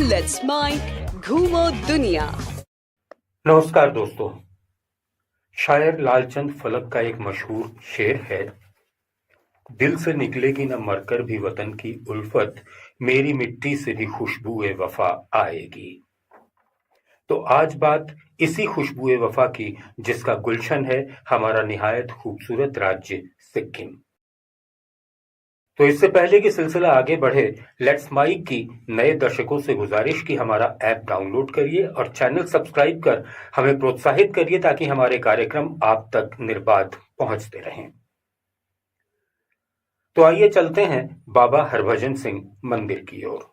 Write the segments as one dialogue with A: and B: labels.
A: Let's mind घूमो दुनिया।
B: नमस्कार दोस्तों। शायर लालचंद फलक का एक मशहूर शेर है, दिल से निकलेगी न मरकर भी वतन की उल्फत, मेरी मिट्टी से भी खुशबुए वफा आएगी। तो आज बात इसी खुशबुए वफा की, जिसका गुलशन है हमारा निहायत खूबसूरत राज्य सिक्किम। तो इससे पहले कि सिलसिला आगे बढ़े, लेट्स माइक की नए दर्शकों से गुजारिश की हमारा ऐप डाउनलोड करिए और चैनल सब्सक्राइब कर हमें प्रोत्साहित करिए ताकि हमारे कार्यक्रम आप तक निर्बाध पहुंचते रहें। तो आइए चलते हैं बाबा हरभजन सिंह मंदिर की ओर।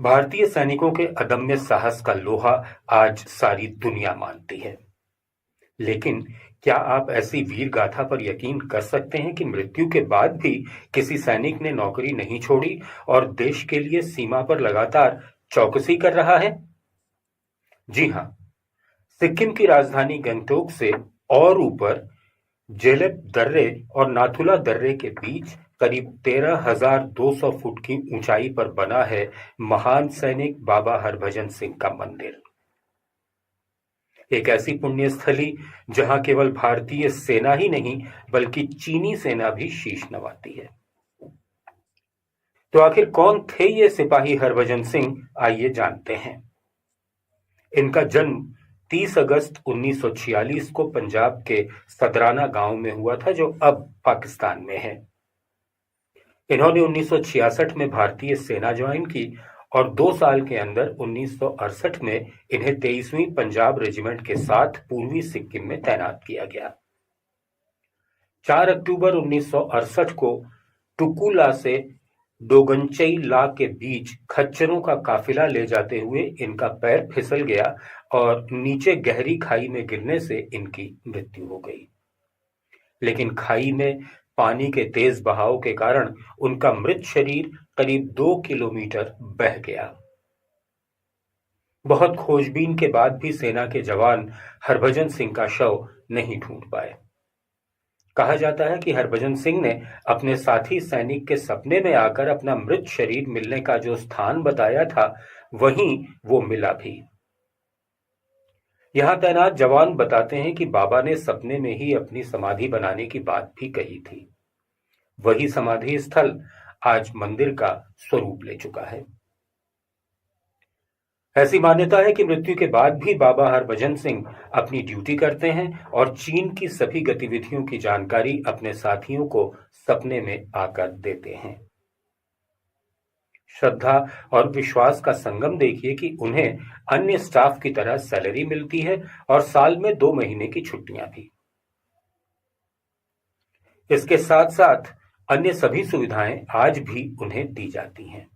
B: भारतीय सैनिकों के अदम्य साहस का लोहा आज सारी दुनिया मानती है, लेकिन क्या आप ऐसी वीर गाथा पर यकीन कर सकते हैं कि मृत्यु के बाद भी किसी सैनिक ने नौकरी नहीं छोड़ी और देश के लिए सीमा पर लगातार चौकसी कर रहा है? जी हां, सिक्किम की राजधानी गंगटोक से और ऊपर जेलेप दर्रे और नाथुला दर्रे के बीच करीब 13,200 फुट की ऊंचाई पर बना है महान सैनिक बाबा हरभजन सिंह का मंदिर। एक ऐसी पुण्य स्थली जहां केवल भारतीय सेना ही नहीं बल्कि चीनी सेना भी शीश नवाती है। तो आखिर कौन थे ये सिपाही हरभजन सिंह, आइए जानते हैं। इनका जन्म 30 अगस्त 1946 को पंजाब के सदराना गांव में हुआ था, जो अब पाकिस्तान में है। इन्होंने 1966 में भारतीय सेना ज्वाइन की और 2 साल के अंदर 1968 में इन्हें 23वीं पंजाब रेजिमेंट के साथ पूर्वी सिक्किम में तैनात किया गया। 4 अक्टूबर 1968 को टुकुला से डोगनचई ला के बीच खच्चरों का काफिला ले जाते हुए इनका पैर फिसल गया और नीचे गहरी खाई में गिरने से इनकी मृत्यु हो गई। लेकिन खाई में पानी के तेज बहाव के कारण उनका मृत शरीर करीब 2 किलोमीटर बह गया। बहुत खोजबीन के बाद भी सेना के जवान हरभजन सिंह का शव नहीं ढूंढ पाए। कहा जाता है कि हरभजन सिंह ने अपने साथी सैनिक के सपने में आकर अपना मृत शरीर मिलने का जो स्थान बताया था, वहीं वो मिला भी। यहां तैनात जवान बताते हैं कि बाबा ने सपने में ही अपनी समाधि बनाने की बात भी कही थी। वही समाधि स्थल आज मंदिर का स्वरूप ले चुका है। ऐसी मान्यता है कि मृत्यु के बाद भी बाबा हरभजन सिंह अपनी ड्यूटी करते हैं और चीन की सभी गतिविधियों की जानकारी अपने साथियों को सपने में आकर देते हैं। श्रद्धा और विश्वास का संगम देखिए कि उन्हें अन्य स्टाफ की तरह सैलरी मिलती है और साल में 2 महीने की छुट्टियां भी। इसके साथ साथ अन्य सभी सुविधाएं आज भी उन्हें दी जाती हैं।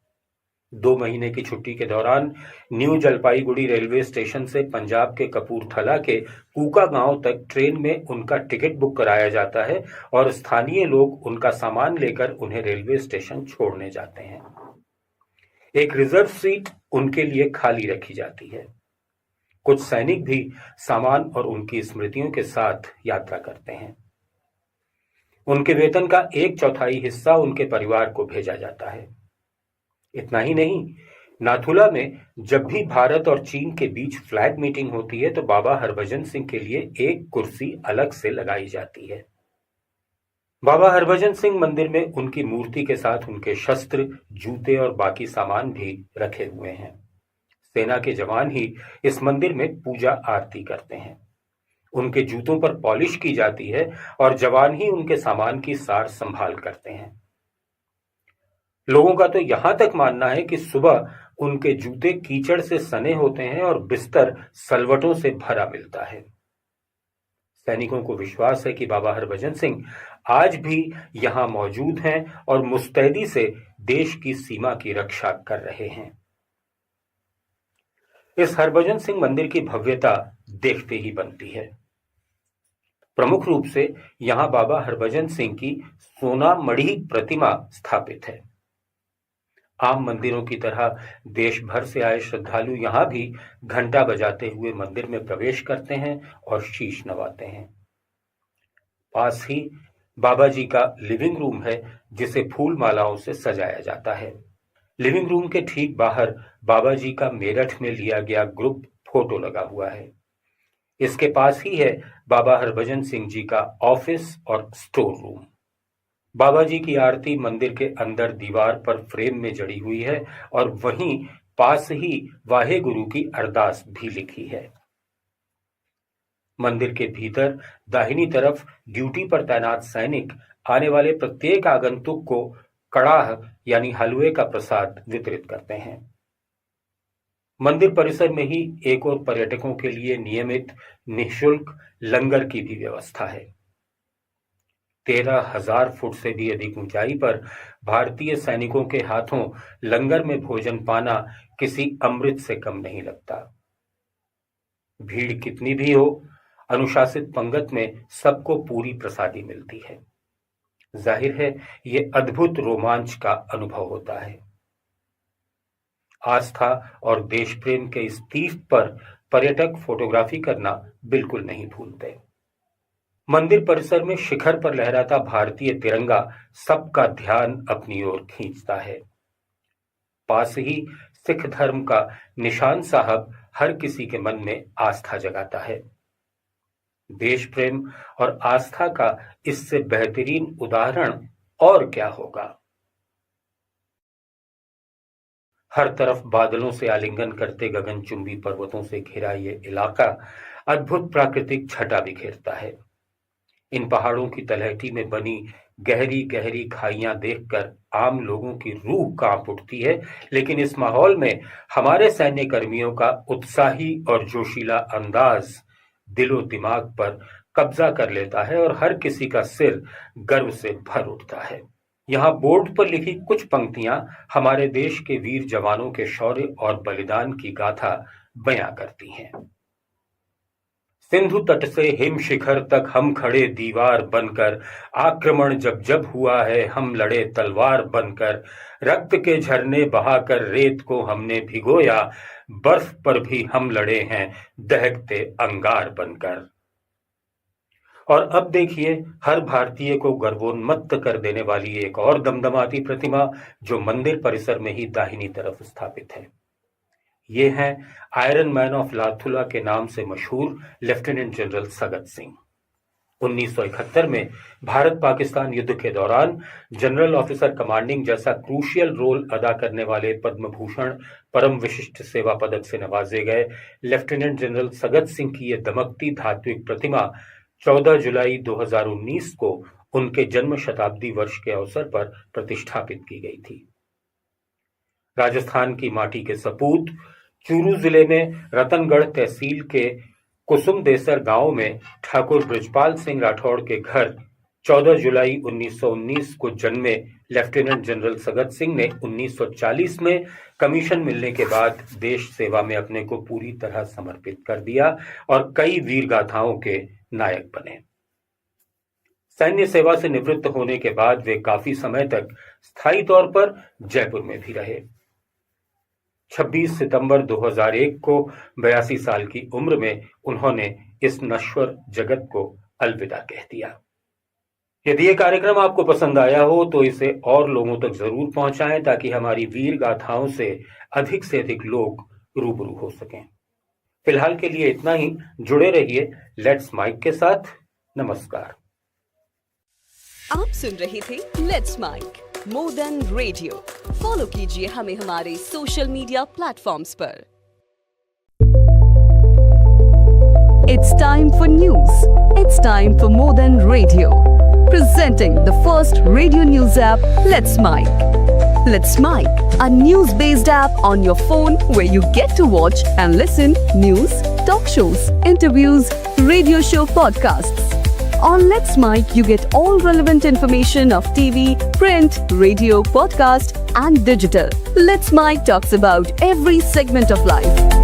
B: 2 महीने की छुट्टी के दौरान न्यू जलपाईगुड़ी रेलवे स्टेशन से पंजाब के कपूरथला के कूका गांव तक ट्रेन में उनका टिकट बुक कराया जाता है और स्थानीय लोग उनका सामान लेकर उन्हें रेलवे स्टेशन छोड़ने जाते हैं। एक रिजर्व सीट उनके लिए खाली रखी जाती है। कुछ सैनिक भी सामान और उनकी स्मृतियों के साथ यात्रा करते हैं। उनके वेतन का 1/4 हिस्सा उनके परिवार को भेजा जाता है। इतना ही नहीं, नाथुला में जब भी भारत और चीन के बीच फ्लैग मीटिंग होती है तो बाबा हरभजन सिंह के लिए एक कुर्सी अलग से लगाई जाती है। बाबा हरभजन सिंह मंदिर में उनकी मूर्ति के साथ उनके शस्त्र, जूते और बाकी सामान भी रखे हुए हैं। सेना के जवान ही इस मंदिर में पूजा आरती करते हैं। उनके जूतों पर पॉलिश की जाती है और जवान ही उनके सामान की सार संभाल करते हैं। लोगों का तो यहां तक मानना है कि सुबह उनके जूते कीचड़ से सने होते हैं और बिस्तर सलवटों से भरा मिलता है। सैनिकों को विश्वास है कि बाबा हरभजन सिंह आज भी यहां मौजूद हैं और मुस्तैदी से देश की सीमा की रक्षा कर रहे हैं। इस हरभजन सिंह मंदिर की भव्यता देखते ही बनती है। प्रमुख रूप से यहां बाबा हरभजन सिंह की सोना मढ़ी प्रतिमा स्थापित है। आम मंदिरों की तरह देश भर से आए श्रद्धालु यहां भी घंटा बजाते हुए मंदिर में प्रवेश करते हैं और शीश नवाते हैं। पास ही बाबा जी का लिविंग रूम है, जिसे फूल मालाओं से सजाया जाता है। लिविंग रूम के ठीक बाहर बाबा जी का मेरठ में लिया गया ग्रुप फोटो लगा हुआ है। इसके पास ही है बाबा हरभजन सिंह जी का ऑफिस और स्टोर रूम। बाबा जी की आरती मंदिर के अंदर दीवार पर फ्रेम में जड़ी हुई है और वहीं पास ही वाहे गुरु की अरदास भी लिखी है। मंदिर के भीतर दाहिनी तरफ ड्यूटी पर तैनात सैनिक आने वाले प्रत्येक आगंतुक को कड़ाह यानी हलवे का प्रसाद वितरित करते हैं। मंदिर परिसर में ही एक और पर्यटकों के लिए नियमित निःशुल्क लंगर की भी व्यवस्था है। 13,000 फुट से भी अधिक ऊंचाई पर भारतीय सैनिकों के हाथों लंगर में भोजन पाना किसी अमृत से कम नहीं लगता। भीड़ कितनी भी हो, अनुशासित पंगत में सबको पूरी प्रसादी मिलती है। जाहिर है ये अद्भुत रोमांच का अनुभव होता है। आस्था और देश प्रेम के इस तीर्थ पर पर्यटक फोटोग्राफी करना बिल्कुल नहीं भूलते। मंदिर परिसर में शिखर पर लहराता भारतीय तिरंगा सबका ध्यान अपनी ओर खींचता है। पास ही सिख धर्म का निशान साहब हर किसी के मन में आस्था जगाता है। देश प्रेम और आस्था का इससे बेहतरीन उदाहरण और क्या होगा। हर तरफ बादलों से आलिंगन करते गगनचुंबी पर्वतों से घिरा ये इलाका अद्भुत प्राकृतिक छटा बिखेरता है। इन पहाड़ों की तलहटी में बनी गहरी गहरी खाइयां देखकर आम लोगों की रूह कांप उठती है, लेकिन इस माहौल में हमारे सैन्य कर्मियों का उत्साही और जोशीला अंदाज दिलो दिमाग पर कब्जा कर लेता है और हर किसी का सिर गर्व से भर उठता है। यहाँ बोर्ड पर लिखी कुछ पंक्तियां हमारे देश के वीर जवानों के शौर्य और बलिदान की गाथा बयां करती हैं। सिंधु तट से हिम शिखर तक हम खड़े दीवार बनकर, आक्रमण जब जब हुआ है हम लड़े तलवार बनकर, रक्त के झरने बहाकर रेत को हमने भिगोया, बर्फ पर भी हम लड़े हैं दहकते अंगार बनकर। और अब देखिए हर भारतीय को गर्वोन्मत्त कर देने वाली एक और दमदमाती प्रतिमा जो मंदिर परिसर में ही दाहिनी तरफ स्थापित है। ये हैं आयरन मैन ऑफ लाथुला के नाम से मशहूर लेफ्टिनेंट जनरल सगत सिंह। 1971 में भारत पाकिस्तान युद्ध के दौरान जनरल ऑफिसर कमांडिंग जैसा क्रूशियल रोल अदा करने वाले पद्म भूषण परम विशिष्ट सेवा पदक से नवाजे गए लेफ्टिनेंट जनरल सगत सिंह की यह दमकती धात्विक प्रतिमा 14 जुलाई 2019 को उनके जन्म शताब्दी वर्ष के अवसर पर प्रतिष्ठापित की गई थी। राजस्थान की माटी के सपूत चूरू जिले में रतनगढ़ तहसील के कुसुमदेसर गांव में ठाकुर बृजपाल सिंह राठौड़ के घर 14 जुलाई 1919 को जन्मे लेफ्टिनेंट जनरल सगत सिंह ने 1940 में कमीशन मिलने के बाद देश सेवा में अपने को पूरी तरह समर्पित कर दिया और कई वीर गाथाओं के नायक बने। सैन्य सेवा से निवृत्त होने के बाद वे काफी समय तक स्थायी तौर पर जयपुर में भी रहे। 26 सितंबर 2001 को 82 साल की उम्र में उन्होंने इस नश्वर जगत को अलविदा कह दिया। यदि ये कार्यक्रम आपको पसंद आया हो तो इसे और लोगों तक जरूर पहुंचाएं ताकि हमारी वीर गाथाओं से अधिक लोग रूबरू हो सकें। फिलहाल के लिए इतना ही। जुड़े रहिए लेट्स माइक के साथ। नमस्कार।
A: आप सुन रहे थे let's mic more than radio. Follow कीजिए हमें हमारे सोशल मीडिया प्लेटफॉर्म्स पर। It's time for news. It's time for more than radio. Presenting the first radio news app, Let's Mic. Let's Mic, a news-based app on your phone where you get to watch and listen news, talk shows, interviews, radio show podcasts. On Let's Mic, you get all relevant information of TV, print, radio, podcast, and digital. Let's Mic talks about every segment of life.